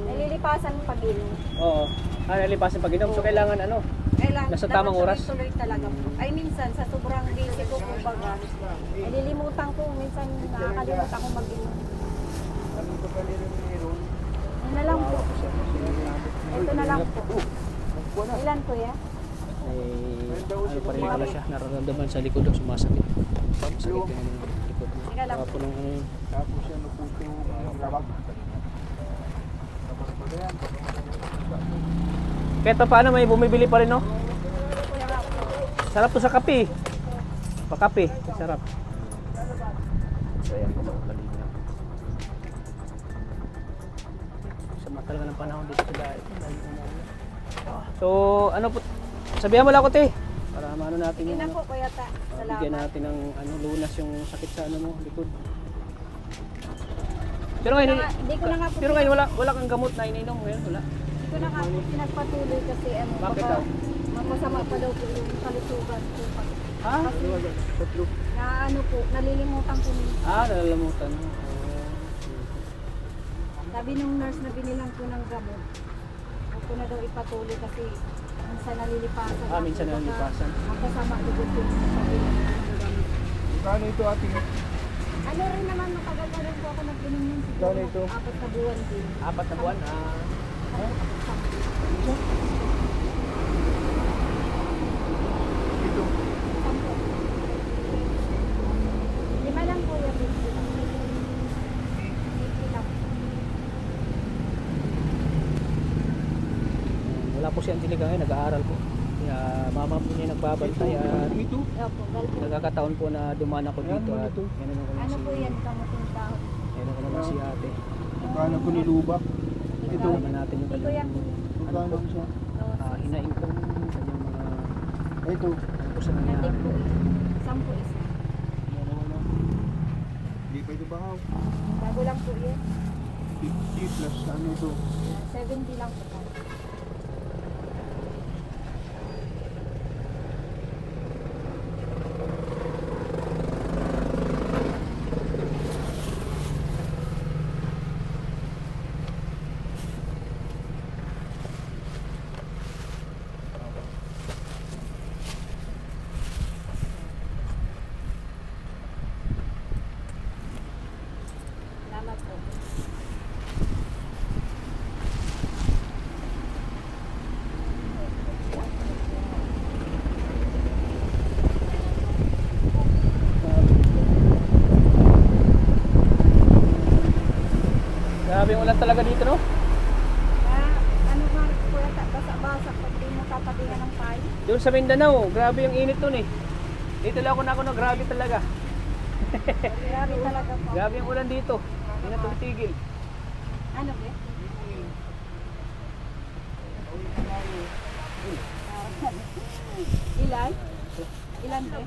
S2: Nalilipasan pag inom.
S1: Oo. Nalilipasan pag inom. So kailangan ano?
S2: Kailangan,
S1: Nasa tamang
S2: dapat
S1: oras?
S2: tuloy talaga po. Ay minsan, sa sobrang busy ko po baga, nalilimutan ko, minsan nakakalimutan ako mag-inom. Yun na lang po. Ito na lang po. Ilan po ya?
S1: Ano pa rin pala siya, nararamdaman sa likod ang sumasakit. Masakit yung likod mo.
S2: Teka lang.
S1: Kaya po nung ano yun.
S3: Tapos ano po ito, labag.
S1: Kahit pa paano may bumibili pa rin, no?
S2: Kuya nga po.
S1: Sarap to sa kape. Pakape, sarap. So ayan po mga kalingap. Sama talaga ng panahon dito sa dahil. So ano po, sabihan mo lang ako, te. Para maano natin
S2: Sige
S1: yung
S2: na
S1: ano,
S2: po kuya ta.
S1: bigyan
S2: Salamat.
S1: natin ng ano, lunas yung sakit sa ano mo, likod. Pero ngayon,
S2: Hindi ko na nga po.
S1: pero ngayon wala kang gamot na ininom ngayon, wala.
S2: Hindi ko na nga po pinagpatuloy kasi ano.
S1: Bakit
S2: baka
S1: daw?
S2: Mapasama pa daw po yung kalusugan ko.
S1: Ha?
S2: Na ano po, nalilimutan ko minsan.
S1: Nalalamutan mo.
S2: Sabi nung nurse na binilang ko ng gamot, huwag ko na daw ipatuloy kasi minsan nalilipasan.
S1: Minsan
S2: ako. Baka
S1: nalilipasan.
S2: Magkasama lugod yung pag-inom ng gamot.
S3: Kano ito ating?
S2: Ano rin naman, matagal na rin po ako nag-inom yun. Siguro
S3: Kano ito?
S2: 4 na buwan din.
S1: 4 na buwan,
S3: Ito.
S2: 5 lang po yung 50 lang. 50 lang.
S1: wala po si Angelica ngayon, nag-aaral po. Kaya mama po niya nagbabantay at
S3: Ito.
S2: Opo, galpo.
S1: nagkakataon po na dumaan ako dito at
S3: ito.
S1: yan naman
S2: Ano
S1: si,
S2: po yan, kamuting dahon?
S1: yan naman si ate.
S3: Kano po nilubak?
S1: Ito naman natin yung
S2: Ito yan.
S1: kanyang
S3: Kano siya?
S1: hinaing po kanyang mga
S3: Ito.
S1: ano po sa nangyari.
S2: Natik po isa. 10 isa.
S3: Wala. Hindi pa ito bahaw.
S2: Bago lang po yan.
S3: 50 plus ano ito?
S2: 70 lang po. Salamat po.
S1: Grabe yung ulan talaga dito, no?
S2: Ano nga po yan, basa-basa pag di mo tapat Tinga ng payo.
S1: Doon sa Mindanao, grabe yung init doon eh. Dito lang ako na grabe talaga.
S2: Grabe talaga po.
S1: Grabe yung ulan dito. Hindi na tumitigil.
S2: Ano ba? Ilan? Ilan ba?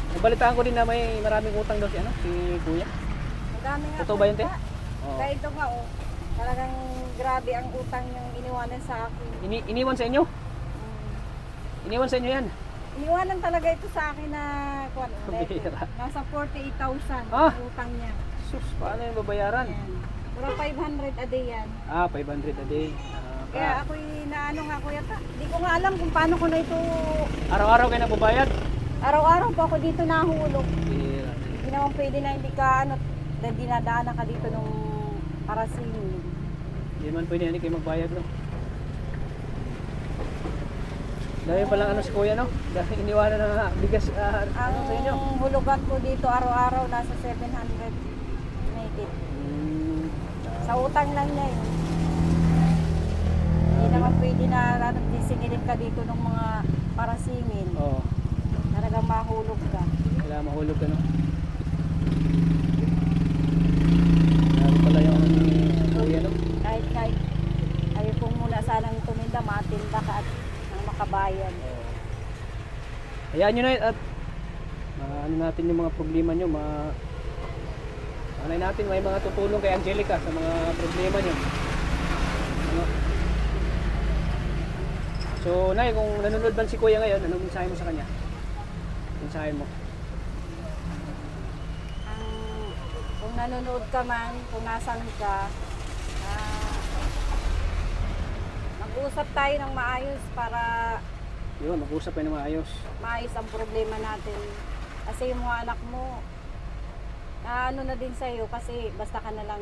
S1: Nabalitaan ko din na may maraming utang daw si Kuya.
S2: Madami nga.
S1: Totoo ba yun, te?
S2: po.
S1: Oo.
S2: Kaya ito nga oh. Talagang grabe ang utang niyang iniwanan sa akin.
S1: Iniwan sa inyo? Iniwan sa inyo yan?
S2: Iniwanan talaga ito sa akin na kuwan.
S1: Bihira.
S2: Nasa 48,000
S1: Ah!
S2: ang utang niya.
S1: Sus, paano yung babayaran?
S2: Yan. Pero 500 a day yan.
S1: 500 a day.
S2: Kaya ako'y naano nga kuya ta. Di ko nga alam kung paano ko na ito.
S1: Araw-araw kayo nagbabayad?
S2: Araw-araw po ako dito nahulog.
S1: Bihira.
S2: Hindi naman pwede na hindi ka ano, dahil dinadaanan ka dito nung para singin.
S1: Hindi man pwede hindi kayo magbayad, no? Dahil palang ano si Kuya, no? Dahil iniwanan na bigas
S2: Ang
S1: ano sa inyo.
S2: hulugan ko dito araw-araw nasa 700 make it. Sa utang lang niya yun. Hindi naman pwede na ano, singilin ka dito ng mga para singin.
S1: Oo.
S2: Talagang mahulog ka.
S1: Kailangan mahulog ka, no? Grabe pala yung ano ni Kuya, no?
S2: Kahit ayaw kong muna sanang tuminda, matinda ka at nang makabayan.
S1: Hayaan nyo na yun at ano natin yung mga problema nyo, anay natin, may mga tutulong kay Angelica sa mga problema nyo. Ano? So, Nay, kung nanonood man si Kuya ngayon, anong mensahe mo sa kanya? Mensahe mo?
S2: Kung nanonood ka man, kung nasan ka, mag-usap tayo ng maayos para
S1: Yun, mag-usap kayo ng maayos.
S2: maayos ang problema natin. Kasi yung mga anak mo, ano na din sa'yo kasi basta ka na lang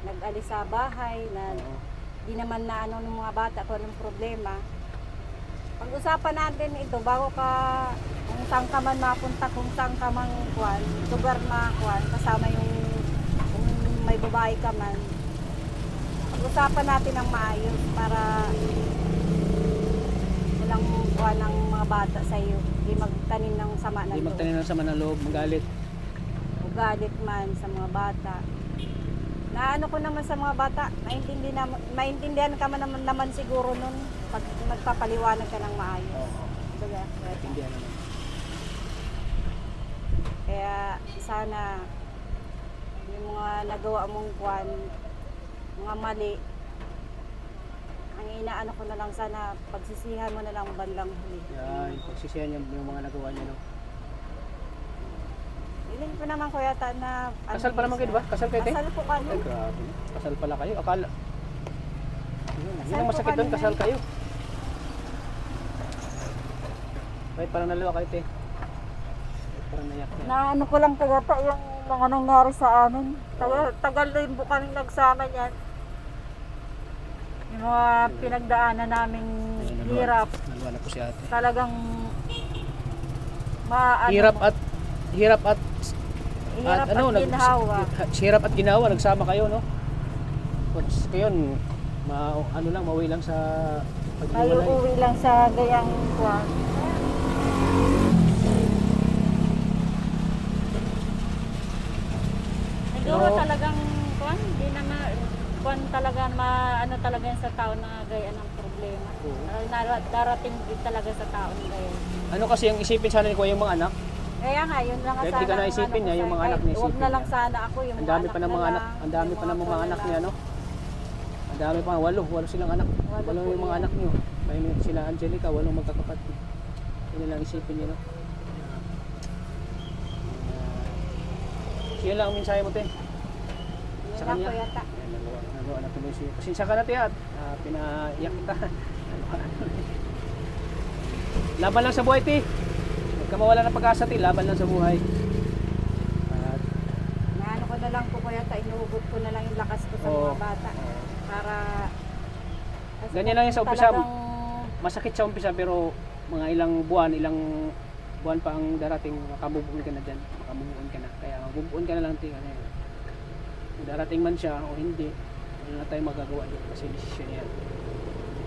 S2: nag-alis sa bahay na
S1: Oo.
S2: di naman na ano ng mga bata kung anong problema. Pag-usapan natin ito bago ka kung saan ka man mapunta, kung saan ka mang kuwan, lugar na kuwan, kasama yung kung may babae ka man. Pag-usapan natin ng maayos para walang kuwan ng mga bata sa iyo. Hindi magtanim ng sama ng
S1: Hindi
S2: loob.
S1: magtanim ng sama ng loob, magalit.
S2: Ugalit man sa mga bata. Naano ko naman sa mga bata, maintindihan ka man naman siguro nun pag magpapaliwanag ka ng maayos.
S1: Oo.
S2: Diba?
S1: Naintindihan naman.
S2: Kaya sana yung mga nagawa mong kwan, mga mali, ang inaano ko na lang sana pagsisihan mo na lang bandang huli.
S1: Yan, pagsisihan yung mga nagawa niya, no?
S2: Iling ko naman kuya ta na
S1: Kasal pa naman kayo, di ba? Kasal kayo, te?
S2: Kasal po kami.
S1: Ay, grabe. Kasal pala kayo. Akala. Yun ang
S2: po
S1: masakit doon,
S2: kami
S1: kasal
S2: ngayon.
S1: kayo. Wait, parang naluwa kayo, te. Wait, parang nayak na.
S2: Naano ko lang kuya ta yung mga nangyari sa amin. Tagal na yung bukang nagsama niyan. Yung mga pinagdaanan naming hirap.
S1: Naluwa na po si ate.
S2: Talagang maano,
S1: Hirap at
S2: hirap
S1: ano,
S2: at ginhawa.
S1: hirap at ginawa, nagsama kayo, no? Ngayon, ano lang, mauwi lang sa
S2: Ay
S1: paghiwalay.
S2: uwi lang sa gayang kwan. Siguro
S1: Pero-
S2: talagang kwan, di na kwan talaga ano talaga yan sa tao na gaya ng problema.
S1: Oo.
S2: Darating din talaga sa tao na gaya.
S1: Ano kasi yung isipin sana ni Kuya yung mga anak?
S2: Kaya nga, yun lang
S1: Kahit
S2: sana.
S1: di ka na
S2: ang
S1: isipin
S2: ko
S1: niya, yung
S2: sa'yo.
S1: mga anak
S2: Kahit
S1: na
S2: Huwag
S1: isipin
S2: na lang
S1: niya.
S2: sana ako, yung
S1: Ang dami
S2: mga
S1: pa ng mga anak,
S2: lang,
S1: ang dami
S2: yung
S1: pa ng mga anak
S2: na
S1: niya,
S2: lang.
S1: no? Ang dami pa, walo silang anak.
S2: Walo
S1: Walo
S2: po
S1: yung mga
S2: yan.
S1: anak niyo. May sila Angelica, walong magkakapatid. Yun na lang isipin niyo, no? So yun lang ang mensahe mo, te.
S2: Yun
S1: Sa
S2: lang
S1: kanya.
S2: po yata.
S1: Ayan, naluwa na tuloy siya. Pasensya ka na, te, at pinaiyak kita. Laban lang sa buhay, te. Huwag ka mawala ng pag-asa, te. Laban lang sa buhay. At,
S2: Naano ko na lang po kuya, inuugot ko na lang yung lakas ko sa
S1: Oo.
S2: mga bata. Para kasi
S1: Ganyan lang yung sa umpisa.
S2: talagang-
S1: masakit sa umpisa, pero mga ilang buwan pa ang darating, makamubuon ka na dyan. Makamubuon ka na. Kaya mabubuon ka na lang, te. Kasi, kung darating man siya o hindi, wala na tayong magagawa dito kasi desisyon niya.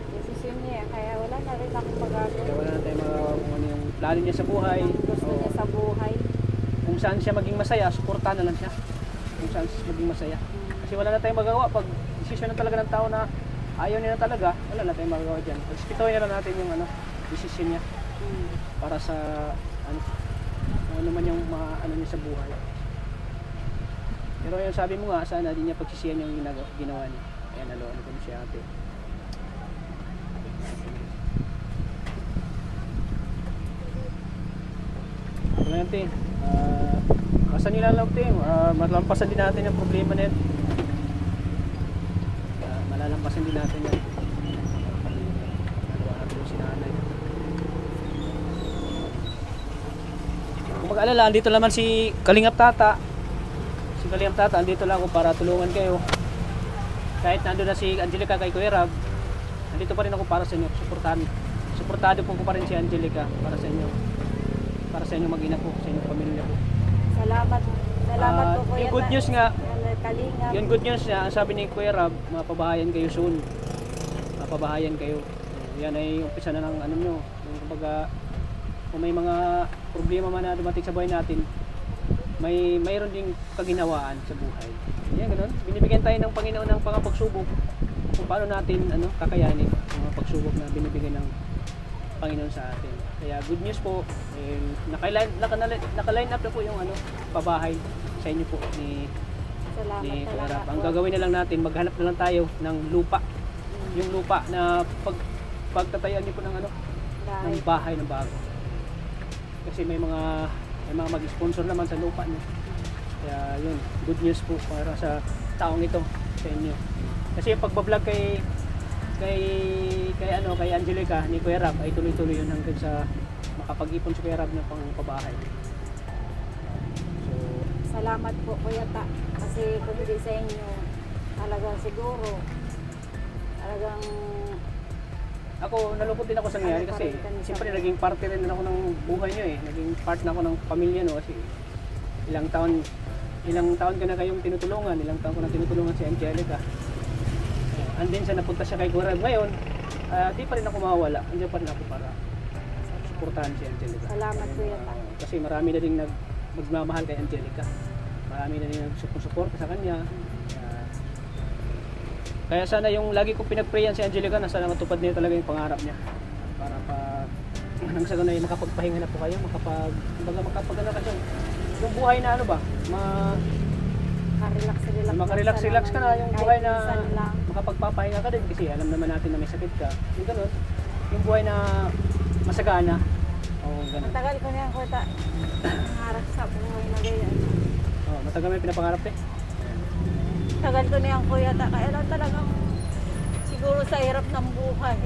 S2: Desisyon niya, kaya wala na rin akong
S1: Kaya
S2: magagawa.
S1: wala na tayong mga kung ano yung plano niya sa buhay.
S2: Ang gusto
S1: Oo.
S2: niya sa buhay.
S1: Kung saan siya maging masaya, suportahan na lang siya. Kung saan siya maging masaya. Kasi wala na tayong magagawa. Pag desisyon na talaga ng tao na ayaw niya na talaga, wala na tayong magagawa dyan. Respetuhin na lang natin yung desisyon niya para sa ano man yung ano niya sa buhay. Pero yung sabi mo nga, sana di niya pagsisiyan yung ginawa niya. Ayan, ano ko siya ate. Ito na yan, te. Basta nilalawag, te. Malampasan din natin yung problema na yan. Malalampasan din natin yan. Nagawa natin yung sinanay. Kung mag-alala, andito naman si Kalingap Tata. Si Kalingap Tata, andito lang ako para tulungan kayo. Kahit nandun na si Angelica kay Kuya Rab, andito pa rin ako para sa inyo. Suportado po ko pa rin si Angelica para sa inyo. Para sa inyo mag-ina po, sa inyong pamilya po.
S2: Salamat. Salamat po Kuya.
S1: Yung good news nga,
S2: Kalingap.
S1: yung good news nga, ang sabi ni Kuya Rab, mapabahayan kayo soon. Mapabahayan kayo. Yan ay umpisa na ng ano nyo. Yung kumbaga, kung may mga problema man na dumating sa buhay natin, mayroon ding kaginawaan sa buhay. Yan, ganun. Binibigyan tayo ng Panginoon ng mga pagsubok kung paano natin kakayanin yung mga pagsubok na binibigay ng Panginoon sa atin. Kaya good news po, naka-line up na po yung pabahay sa inyo po ni
S2: Salamat.
S1: Kuya Rab.
S2: Salamat
S1: Ang
S2: po.
S1: gagawin na lang natin, maghanap na lang tayo ng lupa. Yung lupa na pagtatayuan niyo po ng
S2: Dahil
S1: ng bahay na bago. Kasi may mga mag-sponsor naman sa lupa niyo. Kaya yun, good news po para sa taong ito sa inyo. Kasi yung pagbablog kay Angelica ni Kuya Rab ay tuloy-tuloy yun hanggang sa makapag-ipon si Kuya Rab ng pangpabahay. So,
S2: salamat po Kuya Ta. Kasi kung hindi sa inyo, talagang siguro, talagang
S1: ako, nalungkot din ako sa nangyari kasi siyempre naging parte rin ako ng buhay nyo eh. Naging part na ako ng pamilya no kasi ilang taon ko na kayong tinutulungan, ilang taon ko na tinutulungan si Angelica. And then sa napunta siya kay Kuya Rab ngayon, di pa rin ako mawawala. Andiyan pa rin ako para suportahan si Angelica.
S2: Salamat, Kuya Ta.
S1: Kasi marami na ding magmamahal kay Angelica. Marami na ding nagsuporta sa kanya. Kaya sana yung lagi kong pinag-prayan si Angelica na sana matupad niya talaga yung pangarap niya. Para nang sa ganun ay makapagpahinga na po kayo, makapag kayo. Yung buhay na makarelax ka na, yung buhay na makapagpapahinga ka din kasi alam naman natin na may sakit ka. Yung ganun, yung buhay na masagana. Oo, ganun.
S2: Matagal ko na yan Kuya Ta. Nangarap sa buhay na ganyan.
S1: Oo, matagal may pinapangarap eh.
S2: Tagal ko na yan Kuya Ta. Kaya lang talagang siguro sa hirap ng buhay.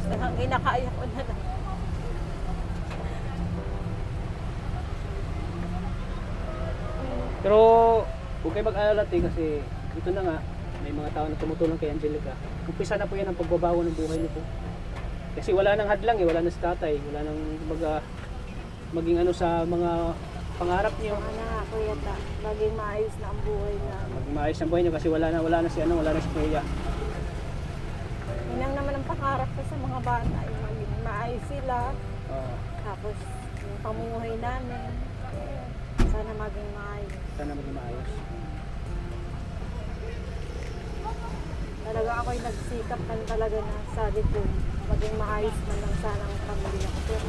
S2: Talagang kinakaya ko na lang.
S1: Pero huwag kayo mag-alala kasi ito na nga, may mga tao na tumutulong kay Angelica. Umpisa na po yan ang pagbabago ng buhay niyo po. Kasi wala nang hadlang wala na si tatay, wala nang maging sa mga pangarap niyo.
S2: Sana nga Kuya Ta. Maging maayos na ang buhay na.
S1: Maging maayos ang buhay niyo kasi wala na si kuya.
S2: Yun lang naman ang pangarap ko sa mga bata. Yung maging maayos sila. Tapos yung pamumuhay namin. Sana maging maayos.
S1: Sana maging maayos.
S2: Talaga ako'y nagsikap man talaga na sabi ko, maging maayos man lang sana ang pamilya ko. Pero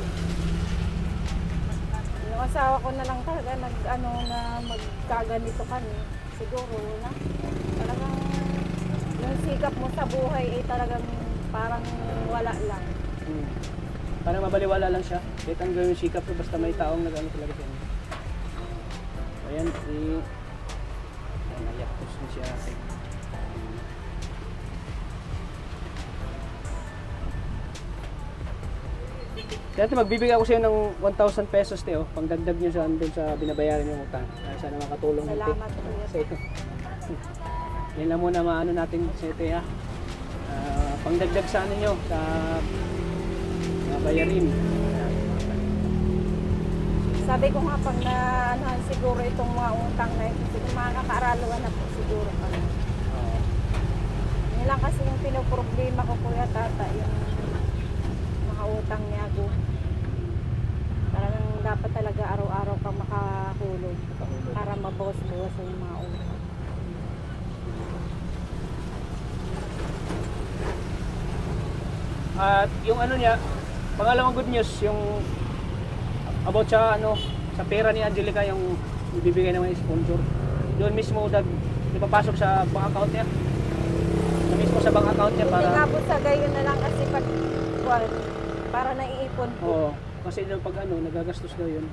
S2: yung asawa ko na lang talaga na magkaganito kami. Siguro na. Talagang yung sikap mo sa buhay ay talagang parang wala lang.
S1: Parang mabaliwala lang siya. Kahit ang gawin yung sikap ko, basta may taong nag-ano talaga siya. Ayan, naiyak ko siya. Dati magbibigay ako sa iyo ng 1,000 pesos te, pangdagdag niyo sa doon sa binabayaran niyo utang. Sana makatulong natin.
S2: Salamat Kuya
S1: Sa ito. Yan lang muna maano natin sa ito ha. Pangdagdag sa ano nyo, sa bayarin.
S2: Sabi ko nga pag siguro itong mga utang na ito, siguro makakaaraluan na po siguro kami. Yun lang kasi yung pinoproblema ko, Kuya Tata, yung mga utang ni Ago. Talagang dapat talaga araw-araw kang makahulog para mabawas-bawas yung mga utang.
S1: At yung ano niya, pangalawang good news, yung about sa pera ni Angelica, yung ibibigay ng mga sponsor. Doon mismo ipapasok sa bank account niya. Mismo sa bank account niya
S2: Hindi
S1: para...
S2: nga po sa gayon na lang kasi para naiipon po.
S1: Oo, kasi daw pag nagagastos daw yun.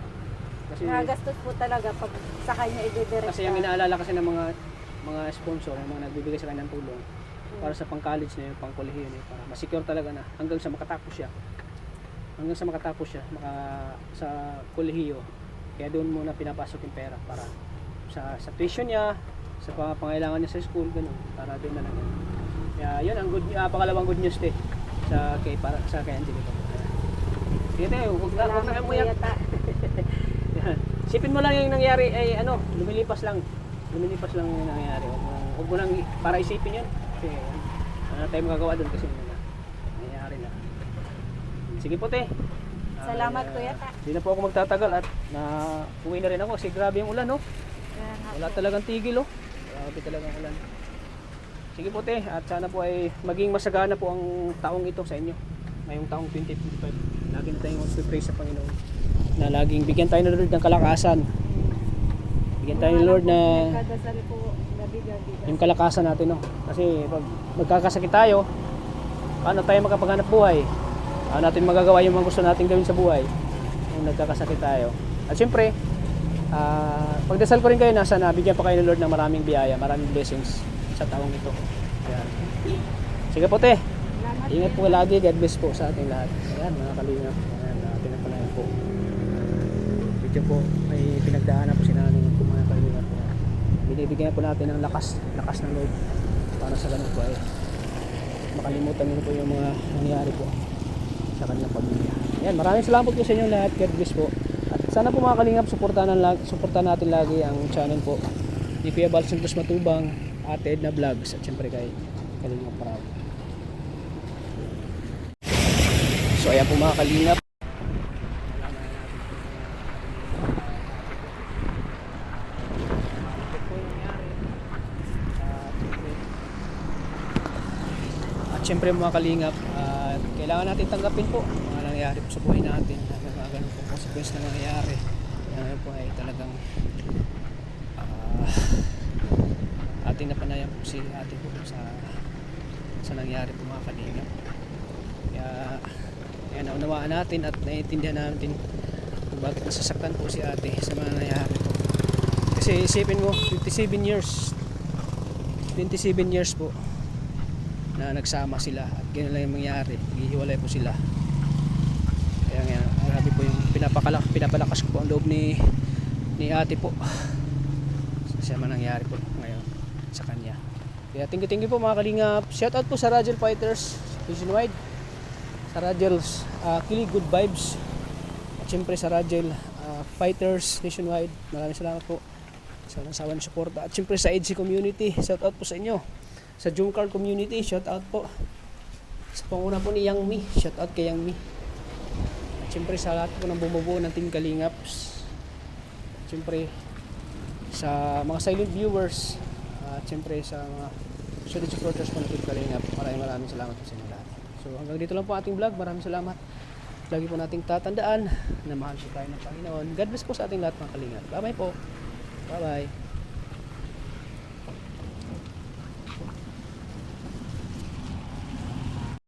S1: Kasi
S2: Nagastos po talaga pag sa kanya ididirect.
S1: kasi yung inaalala kasi ng mga sponsor, yung mga nagbibigay sa kanya ng tulong para sa pang-college na yun, pang-kolehiyo na yun, para ma-secure talaga na hanggang sa makatapos siya. Sa kolehiyo. Kaya doon muna pinapasok yung pera para sa tuition niya, sa pangailangan niya sa school, ganun, para doon na lang yun. Kaya yun ang pangalawang good news sa kay Angelica. Sige tayo, huwag na umiyak. Yan. Sipin mo lang yung nangyari ay lumilipas lang yung nangyari. Huwag mo lang para isipin yun. Kasi ano tayo magagawa doon kasi nangyari na. Sige po te.
S2: Salamat, Kuya Ta.
S1: Hindi na po ako magtatagal at uwi na rin ako kasi grabe yung ulan, no? Wala talagang tigil, oh. Grabe talagang ulan. Sige po te, at sana po ay maging masagana po ang taong ito sa inyo. Ngayong taong 2025. Lagi na tayong mag-pray sa Panginoon na laging bigyan tayo ng Lord ng kalakasan. Bigyan tayo ng Lord na
S2: Nagkadasal po gabi-gabi.
S1: yung kalakasan natin, no? Kasi pag magkakasakit tayo, paano tayo makapaghanap buhay? Paano natin magagawa yung mga gusto natin gawin sa buhay kung nagkakasakit tayo? At syempre, pagdasal ko rin kayo na sana bigyan pa kayo ng Lord ng maraming biyaya, maraming blessings sa taong ito. Ayan. Sige po te. Ingat po lagi. God bless po sa ating lahat. Ayan, mga kalingap. Ayan, pinapalayan po. Video po ay pinagdaanan po si nanay po, mga kalingap. Binibigyan po natin ng lakas ng Lord para sa ganun po ay makalimutan niyo po yung mga nangyari po sa kanilang pamilya. Ayan, maraming salamat po sa inyo lahat. God bless po. At sana po mga kalingap, suportahan natin lagi ang channel po ni Pia Bal Santos Matubang, Ate Edna Vlogs, at syempre kay Kalingap Parao. So ayan po mga kalingap. At syempre mga kalingap, kailangan natin tanggapin po mga nangyayari po sa buhay natin, mga ganun po consequence na nangyayari. Yan po ay talagang ating napanayan po si ate po sa nangyari po mga kalingap. Kaya naunawaan natin at naiintindihan natin kung bakit nasasaktan po si ate sa mga nangyari po. Kasi isipin mo, 27 years po na nagsama sila at ganyan lang yung mangyari, naghihiwalay po sila. Kaya nga, grabe po yung pinapalakas ko po ang loob ni ate po sa mga nangyari po ngayon sa kanya. Kaya thank you po mga kalingap. Shout out po sa Rajel Fighters nationwide, sa Rajel's Kilig Good Vibes, at syempre sa Rajel Fighters nationwide. Maraming salamat po sa nasawa ng suporta. At syempre sa EDC community, shout out po sa inyo. Sa Jungkar community, shout out po sa panguna po ni Yang Mi, shout out kay Yang Mi. At syempre sa lahat po ng bumubuo ng Team Kalingaps. At syempre sa mga silent viewers, at syempre sa mga solid supporters po ng Team Kalingap, maraming salamat po sa inyo lahat. So hanggang dito lang po ating vlog. Maraming salamat. Lagi po nating tatandaan na mahal po tayo ng Panginoon. God bless po sa ating lahat mga Kalingap. Bye bye po. Bye bye.